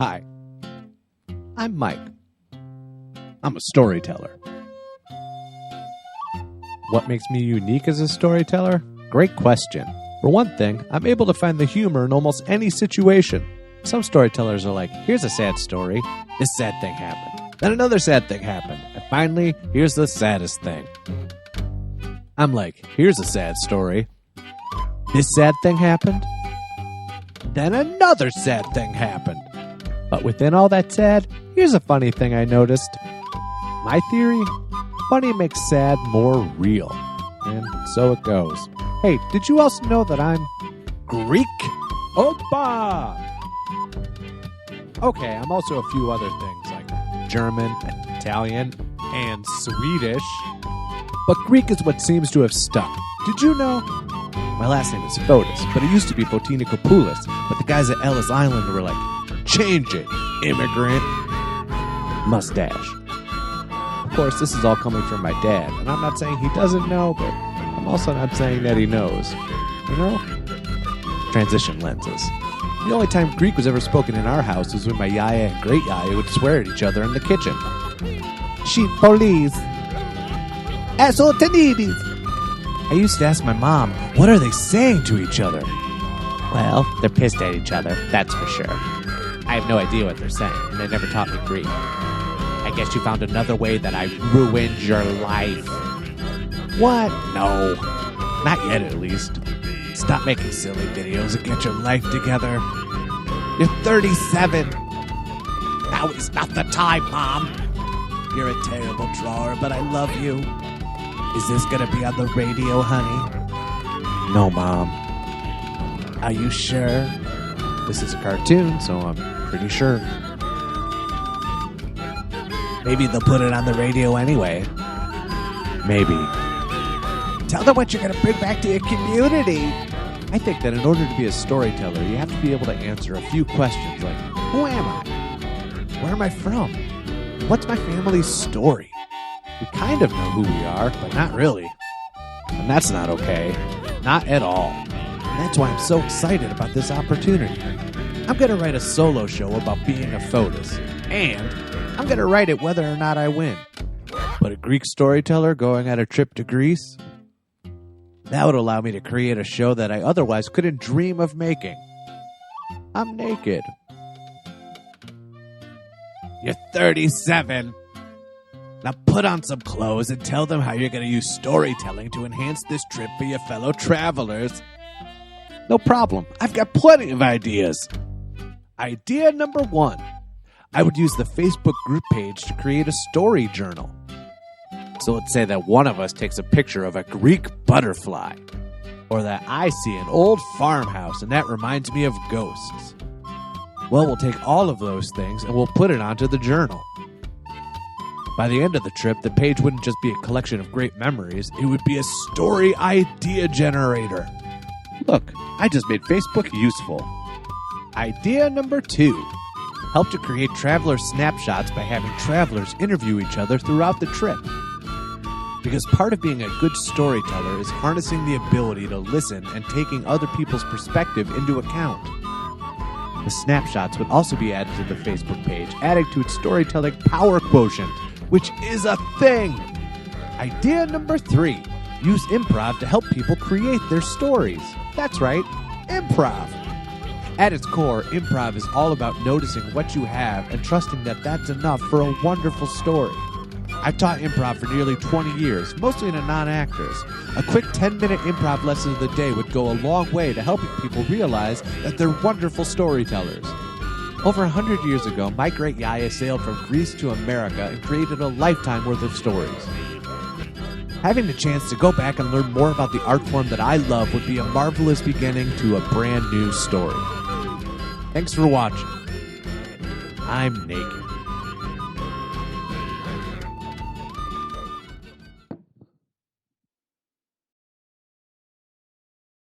Hi, I'm Mike. I'm a storyteller. What makes me unique as a storyteller? Great question. For one thing, I'm able to find the humor in almost any situation. Some storytellers are like, here's a sad story. This sad thing happened. Then another sad thing happened. And finally, here's the saddest thing. I'm like, here's a sad story. This sad thing happened. Then another sad thing happened. But within all that sad, here's a funny thing I noticed. My theory? Funny makes sad more real. And so it goes. Hey, did you also know that I'm Greek? Opa! Okay, I'm also a few other things like German, Italian, and Swedish. But Greek is what seems to have stuck. Did you know? My last name is Fotis, but it used to be Fotinikopoulos. But the guys at Ellis Island were like, change it, immigrant. Mustache. Of course, this is all coming from my dad, and I'm not saying he doesn't know, but I'm also not saying that he knows. You know? Transition lenses. The only time Greek was ever spoken in our house was when my yaya and great yaya would swear at each other in the kitchen. Sheep police. Asoltanidis. I used to ask my mom, what are they saying to each other? Well, they're pissed at each other, that's for sure. I have no idea what they're saying, and they never taught me Greek. I guess you found another way that I ruined your life. What? No. Not yet, at least. Stop making silly videos and get your life together. You're 37. Now is not the time, Mom. You're a terrible drawer, but I love you. Is this gonna be on the radio, honey? No, Mom. Are you sure? This is a cartoon, so I'm pretty sure. Maybe they'll put it on the radio anyway. Maybe. Tell them what you're going to bring back to your community. I think that in order to be a storyteller, you have to be able to answer a few questions like, who am I? Where am I from? What's my family's story? We kind of know who we are, but not really. And that's not okay. Not at all. And that's why I'm so excited about this opportunity. I'm going to write a solo show about being a Fotis. And I'm going to write it whether or not I win. But a Greek storyteller going on a trip to Greece? That would allow me to create a show that I otherwise couldn't dream of making. I'm naked. You're 37. Now put on some clothes and tell them how you're going to use storytelling to enhance this trip for your fellow travelers. No problem. I've got plenty of ideas. Idea number 1. I would use the Facebook group page to create a story journal. So let's say that one of us takes a picture of a Greek butterfly, or that I see an old farmhouse and that reminds me of ghosts. Well, we'll take all of those things and we'll put it onto the journal. By the end of the trip, the page wouldn't just be a collection of great memories, it would be a story idea generator. Look, I just made Facebook useful. Idea number 2. Help to create traveler snapshots by having travelers interview each other throughout the trip. Because part of being a good storyteller is harnessing the ability to listen and taking other people's perspective into account. The snapshots would also be added to the Facebook page, adding to its storytelling power quotient, which is a thing. Idea number 3. Use improv to help people create their stories. That's right, improv. At its core, improv is all about noticing what you have and trusting that that's enough for a wonderful story. I've taught improv for nearly 20 years, mostly to non-actors. A quick 10-minute improv lesson of the day would go a long way to helping people realize that they're wonderful storytellers. Over 100 years ago, my great yaya sailed from Greece to America and created a lifetime worth of stories. Having the chance to go back and learn more about the art form that I love would be a marvelous beginning to a brand new story. Thanks for watching. I'm naked.